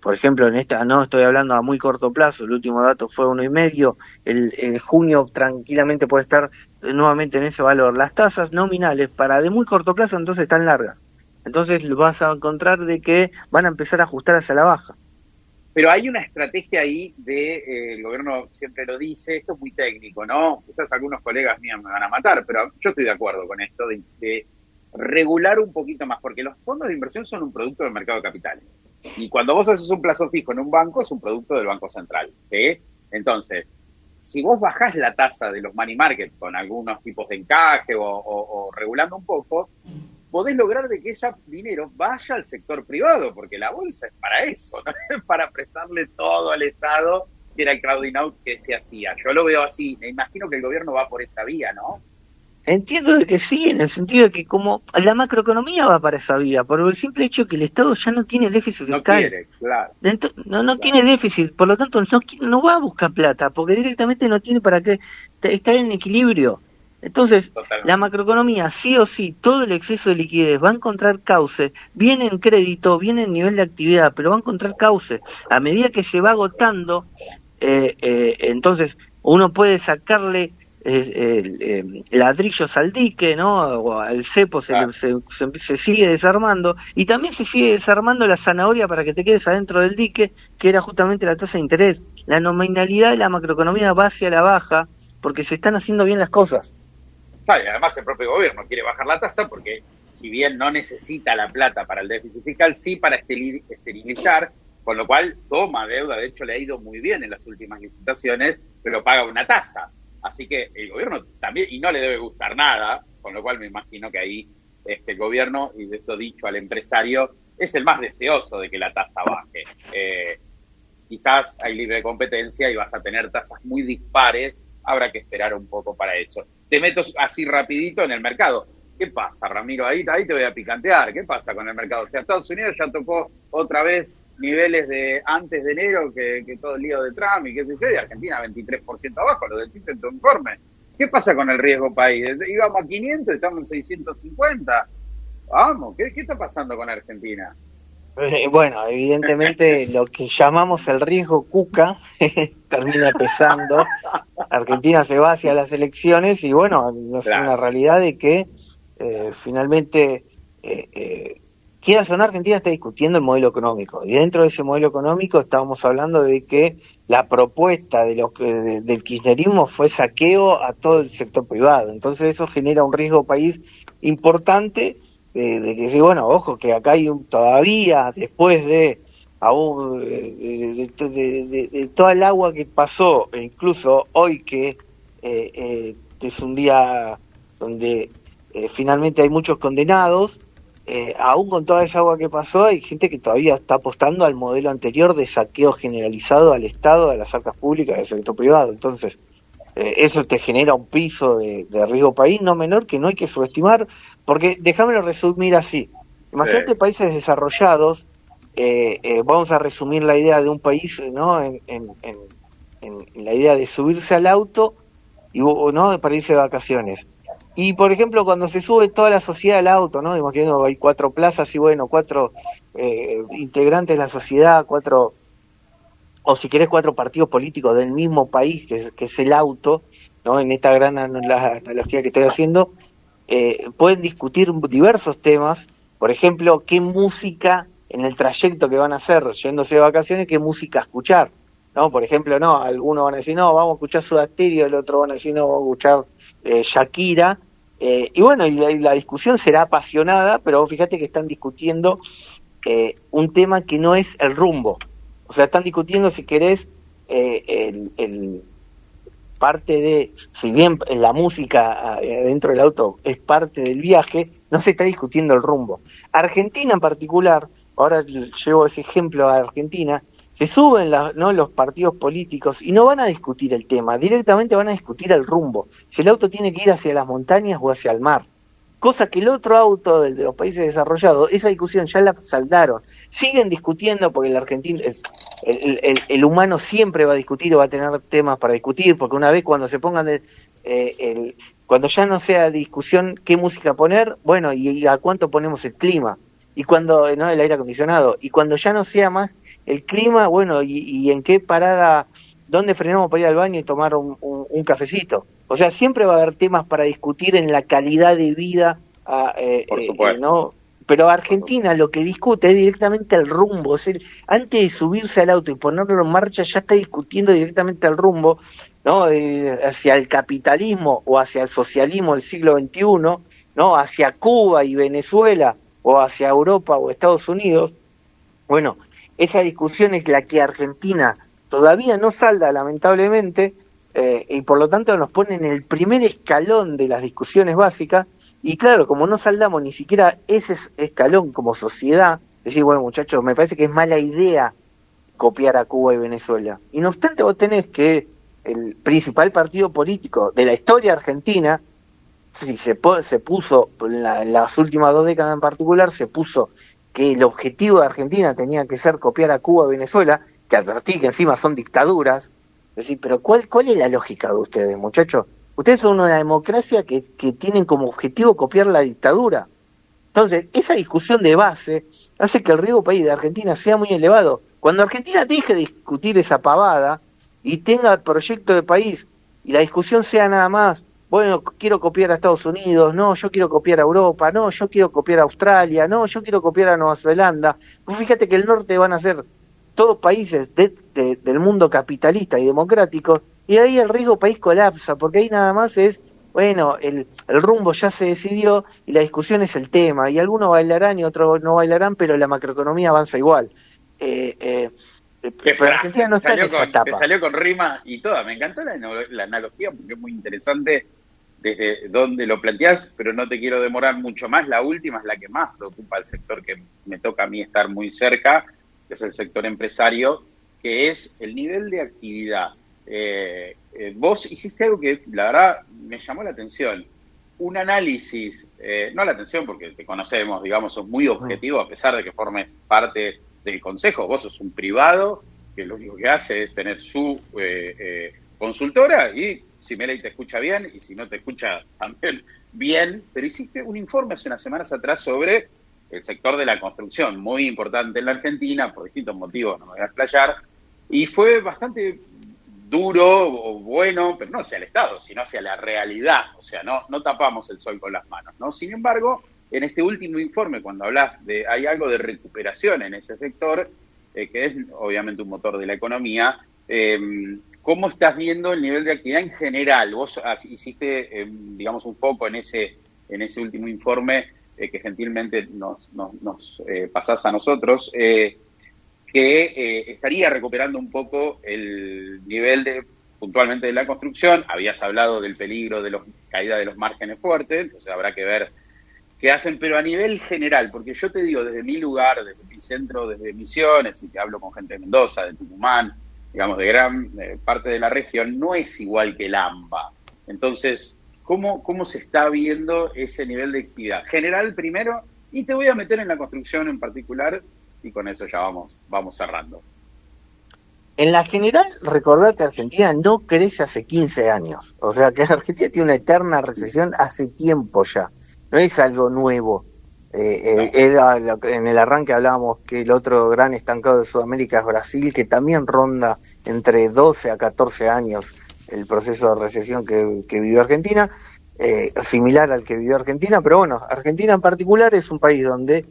por ejemplo, en esta no estoy hablando a muy corto plazo, el último dato fue 1,5, el junio tranquilamente puede estar nuevamente en ese valor. Las tasas nominales para de muy corto plazo entonces están largas, entonces vas a encontrar de que van a empezar a ajustar hacia la baja. Pero hay una estrategia ahí el gobierno siempre lo dice, esto es muy técnico, ¿no? Quizás algunos colegas míos me van a matar, pero yo estoy de acuerdo con esto de regular un poquito más, porque los fondos de inversión son un producto del mercado de capitales. Y cuando vos haces un plazo fijo en un banco, es un producto del Banco Central, ¿sí? Entonces, si vos bajás la tasa de los money market con algunos tipos de encaje o regulando un poco, podés lograr de que ese dinero vaya al sector privado, porque la bolsa es para eso, ¿no? Es para prestarle todo al Estado, que era el crowding out que se hacía. Yo lo veo así, me imagino que el gobierno va por esa vía, ¿no? Entiendo de que sí, en el sentido de que como la macroeconomía va para esa vía, por el simple hecho que el Estado ya no tiene déficit fiscal. No quiere, claro. No claro. Tiene déficit, por lo tanto no va a buscar plata, porque directamente no tiene para qué, está en equilibrio. Entonces, Totalmente. La macroeconomía, sí o sí, todo el exceso de liquidez va a encontrar cauce, viene en crédito, viene en nivel de actividad, pero va a encontrar cauce. A medida que se va agotando, entonces uno puede sacarle ladrillos al dique, ¿no? O al cepo Claro. se sigue desarmando, y también se sigue desarmando la zanahoria para que te quedes adentro del dique, que era justamente la tasa de interés. La nominalidad de la macroeconomía va hacia la baja porque se están haciendo bien las cosas. Y además el propio gobierno quiere bajar la tasa porque si bien no necesita la plata para el déficit fiscal, sí para esterilizar, con lo cual toma deuda. De hecho le ha ido muy bien en las últimas licitaciones, pero paga una tasa. Así que el gobierno también, y no le debe gustar nada, con lo cual me imagino que ahí el gobierno, y de esto dicho al empresario, es el más deseoso de que la tasa baje. Quizás hay libre competencia y vas a tener tasas muy dispares, habrá que esperar un poco para eso. Te meto así rapidito en el mercado. ¿Qué pasa, Ramiro? Ahí te voy a picantear. ¿Qué pasa con el mercado? O sea, Estados Unidos ya tocó otra vez niveles de antes de enero que todo el lío de Trump y qué sucede. Argentina 23% abajo, lo del CIT en tu informe. ¿Qué pasa con el riesgo país? Íbamos a 500, estamos en 650. Vamos, ¿qué está pasando con Argentina? Bueno, evidentemente lo que llamamos el riesgo Cuca termina pesando. Argentina se va hacia las elecciones y bueno, es una realidad de que finalmente, quieras o no, Argentina está discutiendo el modelo económico, y dentro de ese modelo económico estábamos hablando de que la propuesta del kirchnerismo fue saqueo a todo el sector privado. Entonces eso genera un riesgo país importante, de que, bueno, ojo, que acá hay todavía, después de toda el agua que pasó, e incluso hoy que es un día donde finalmente hay muchos condenados, aún con toda esa agua que pasó, hay gente que todavía está apostando al modelo anterior de saqueo generalizado al Estado, a las arcas públicas, al sector privado. Entonces, eso te genera un piso de riesgo país no menor que no hay que subestimar, porque déjamelo resumir así. Imagínate países desarrollados, vamos a resumir la idea de un país, ¿no? En la idea de subirse al auto y no para irse de vacaciones. Y por ejemplo, cuando se sube toda la sociedad al auto, ¿no? Imagínate, hay 4 plazas y bueno, 4 integrantes de la sociedad, 4, o si querés 4 partidos políticos del mismo país, que es el auto, ¿no? En esta gran analogía que estoy haciendo, pueden discutir diversos temas. Por ejemplo, qué música en el trayecto que van a hacer yéndose de vacaciones, qué música escuchar, ¿no? Por ejemplo, no, algunos van a decir, no, vamos a escuchar Soda Stereo, el otro van a decir, no, vamos a escuchar Shakira, y bueno, y la discusión será apasionada, pero fíjate que están discutiendo un tema que no es el rumbo. O sea, están discutiendo, si querés, el parte de, si bien la música dentro del auto es parte del viaje, no se está discutiendo el rumbo. Argentina en particular, ahora llevo ese ejemplo a Argentina, se suben los partidos políticos y no van a discutir el tema, directamente van a discutir el rumbo, si el auto tiene que ir hacia las montañas o hacia el mar. Cosa que el otro auto de los países desarrollados, esa discusión ya la saldaron. Siguen discutiendo porque el argentino, el humano siempre va a discutir o va a tener temas para discutir, porque una vez cuando se pongan cuando ya no sea discusión qué música poner, bueno, y a cuánto ponemos el clima. y cuando no el aire acondicionado, y cuando ya no sea más el clima, bueno, y en qué parada, dónde frenamos para ir al baño y tomar un cafecito. O sea, siempre va a haber temas para discutir en la calidad de vida, Por supuesto. ¿no? Pero Argentina lo que discute es directamente el rumbo, es decir, antes de subirse al auto y ponerlo en marcha ya está discutiendo directamente el rumbo, ¿no? Hacia el capitalismo o hacia el socialismo del siglo XXI, ¿no? Hacia Cuba y Venezuela o hacia Europa o Estados Unidos. Bueno, esa discusión es la que Argentina todavía no salda, lamentablemente, y por lo tanto nos pone en el primer escalón de las discusiones básicas. Y claro, como no saldamos ni siquiera ese escalón como sociedad, decir, bueno, muchachos, me parece que es mala idea copiar a Cuba y Venezuela. Y no obstante, vos tenés que el principal partido político de la historia argentina, si se puso, en las últimas 2 décadas en particular, se puso que el objetivo de Argentina tenía que ser copiar a Cuba y Venezuela, que advertí que encima son dictaduras. Es decir, pero ¿cuál es la lógica de ustedes, muchachos? Ustedes son una democracia que tienen como objetivo copiar la dictadura. Entonces, esa discusión de base hace que el riesgo país de Argentina sea muy elevado. Cuando Argentina deje de discutir esa pavada y tenga el proyecto de país y la discusión sea nada más, bueno, quiero copiar a Estados Unidos, no, yo quiero copiar a Europa, no, yo quiero copiar a Australia, no, yo quiero copiar a Nueva Zelanda. Pues fíjate que el norte van a ser todos países del mundo capitalista y democrático, y ahí el riesgo país colapsa, porque ahí nada más es, bueno, el rumbo ya se decidió y la discusión es el tema, y algunos bailarán y otros no bailarán, pero la macroeconomía avanza igual. Pero Argentina no está en esa etapa. Te salió con rima y toda. Me encantó la analogía porque es muy interesante desde donde lo planteás, pero no te quiero demorar mucho más. La última es la que más preocupa al sector que me toca a mí estar muy cerca, que es el sector empresario, que es el nivel de actividad. Vos hiciste algo que la verdad me llamó la atención, un análisis, no la atención porque te conocemos, digamos, sos muy objetivo a pesar de que formes parte del consejo. Vos sos un privado que lo único que hace es tener su consultora y si Meley te escucha bien y si no te escucha también bien, pero hiciste un informe hace unas semanas atrás sobre el sector de la construcción, muy importante en la Argentina por distintos motivos, no me voy a explayar, y fue bastante duro o bueno, pero no hacia el Estado, sino hacia la realidad. O sea, no tapamos el sol con las manos, ¿no? Sin embargo, en este último informe, cuando hablas de, hay algo de recuperación en ese sector, que es obviamente un motor de la economía, ¿cómo estás viendo el nivel de actividad en general? Vos hiciste, digamos, un foco en ese último informe que gentilmente nos pasás a nosotros, que estaría recuperando un poco el nivel puntualmente de la construcción. Habías hablado del peligro de la caída de los márgenes fuertes, entonces habrá que ver qué hacen, pero a nivel general, porque yo te digo, desde mi lugar, desde mi centro, desde Misiones, y te hablo con gente de Mendoza, de Tucumán, digamos, de gran parte de la región, no es igual que el AMBA. Entonces, ¿cómo se está viendo ese nivel de actividad general primero? Y te voy a meter en la construcción en particular, y con eso ya vamos cerrando. En la general, recordar que Argentina no crece hace 15 años. O sea, que Argentina tiene una eterna recesión hace tiempo ya. No es algo nuevo. Era en el arranque hablábamos que el otro gran estancado de Sudamérica es Brasil, que también ronda entre 12 a 14 años el proceso de recesión que vivió Argentina, similar al que vivió Argentina, pero bueno, Argentina en particular es un país donde,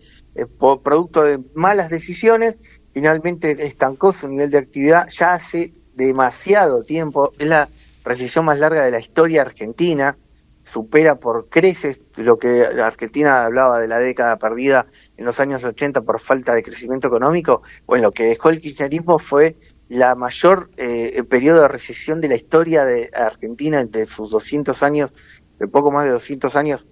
por producto de malas decisiones, finalmente estancó su nivel de actividad ya hace demasiado tiempo. Es la recesión más larga de la historia argentina, supera por creces lo que Argentina hablaba de la década perdida en los años 80 por falta de crecimiento económico. Bueno, lo que dejó el kirchnerismo fue la mayor periodo de recesión de la historia de Argentina, de sus 200 años, de poco más de 200 años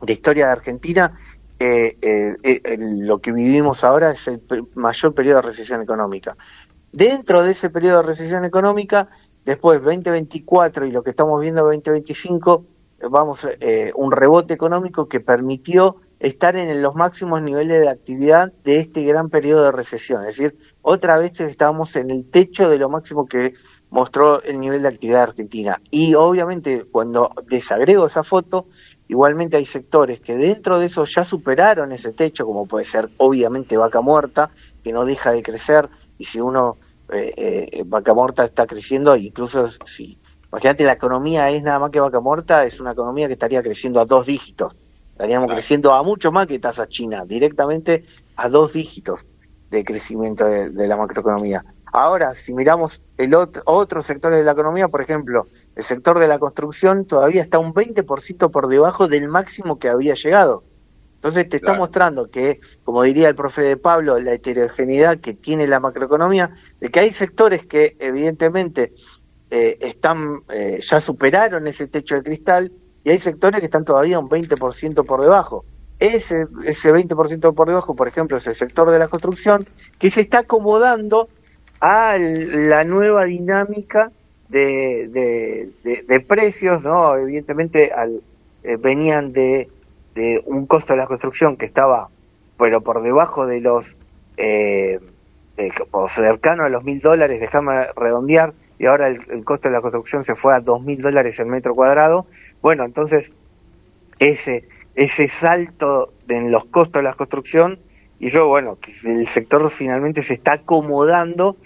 de historia de Argentina. Lo que vivimos ahora es el mayor periodo de recesión económica. Dentro de ese periodo de recesión económica, después 2024 y lo que estamos viendo 2025, vamos un rebote económico que permitió estar en los máximos niveles de actividad de este gran periodo de recesión. Es decir, otra vez estábamos en el techo de lo máximo que mostró el nivel de actividad argentina. Y obviamente cuando desagrego esa foto, igualmente hay sectores que dentro de eso ya superaron ese techo, como puede ser obviamente Vaca Muerta, que no deja de crecer, y si uno, Vaca Muerta está creciendo, incluso si, imagínate, la economía es nada más que Vaca Muerta, es una economía que estaría creciendo a 2 dígitos, estaríamos creciendo a mucho más que tasa china, directamente a 2 dígitos de crecimiento de la macroeconomía. Ahora, si miramos otros sectores de la economía, por ejemplo, el sector de la construcción todavía está un 20% por debajo del máximo que había llegado. Entonces te está mostrando que, como diría el profe de Pablo, la heterogeneidad que tiene la macroeconomía, de que hay sectores que evidentemente ya superaron ese techo de cristal, y hay sectores que están todavía un 20% por debajo. Ese 20% por debajo, por ejemplo, es el sector de la construcción, que se está acomodando a la nueva dinámica de precios, ¿no? Evidentemente venían de un costo de la construcción que estaba, pero por debajo de los, o cercano a los $1.000, déjame redondear, y ahora el costo de la construcción se fue a $2.000 el metro cuadrado. Bueno, entonces ese salto en los costos de la construcción, y que el sector finalmente se está acomodando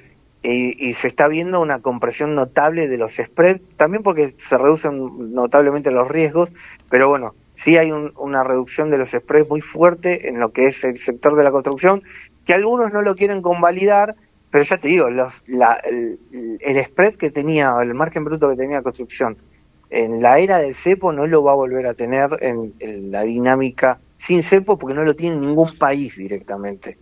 y se está viendo una compresión notable de los spreads, también porque se reducen notablemente los riesgos, pero bueno, sí hay una reducción de los spreads muy fuerte en lo que es el sector de la construcción, que algunos no lo quieren convalidar, pero ya te digo, el spread que tenía, el margen bruto que tenía la construcción en la era del cepo no lo va a volver a tener en la dinámica sin cepo, porque no lo tiene ningún país directamente.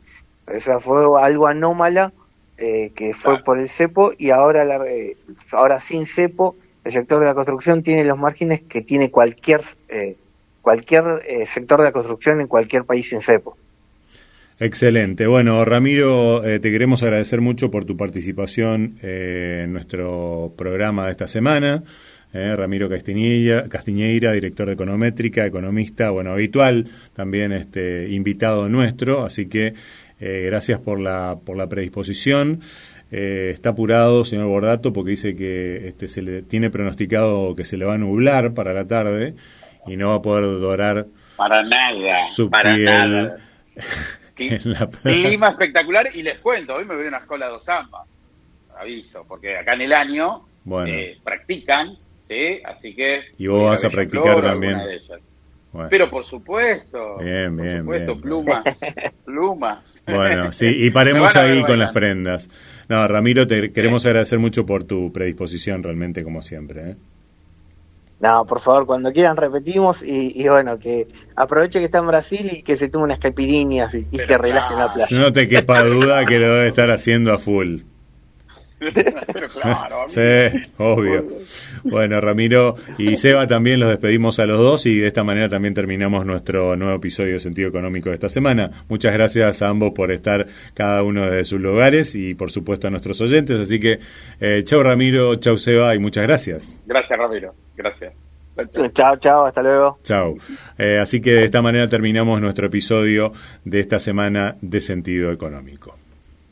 O sea, fue algo anómala que fue por el cepo, y ahora sin cepo el sector de la construcción tiene los márgenes que tiene cualquier sector de la construcción en cualquier país sin cepo. Excelente. Bueno, Ramiro, te queremos agradecer mucho por tu participación en nuestro programa de esta semana. Ramiro Castiñeira, director de Econométrica, economista, habitual, también invitado nuestro, así que gracias por la predisposición. Está apurado, señor Bordato, porque dice que se le tiene pronosticado que se le va a nublar para la tarde y no va a poder dorar para nada, su para piel. nada. Clima espectacular, y les cuento, hoy me voy a una escuela de samba, aviso, porque acá en el año practican, ¿sí? Así que... Y vos vas a practicar también. Bueno. Pero por supuesto, bien, plumas. Bueno, sí, y paremos ahí con las prendas. No, Ramiro, te queremos agradecer mucho por tu predisposición, realmente, como siempre, No, por favor, cuando quieran repetimos, y que aproveche que está en Brasil y que se tome unas caipirinhas y que relaje en la playa. No te quepa duda que lo debe estar haciendo a full. Pero claro, sí, obvio. Bueno, Ramiro y Seba, también los despedimos a los dos, y de esta manera también terminamos nuestro nuevo episodio de Sentido Económico de esta semana. Muchas gracias a ambos por estar cada uno de sus lugares, y por supuesto a nuestros oyentes. Así que chau Ramiro, chau Seba, y muchas gracias. Gracias, Ramiro, gracias. Chao, hasta luego. Chau. Así que de esta manera terminamos nuestro episodio de esta semana de Sentido Económico.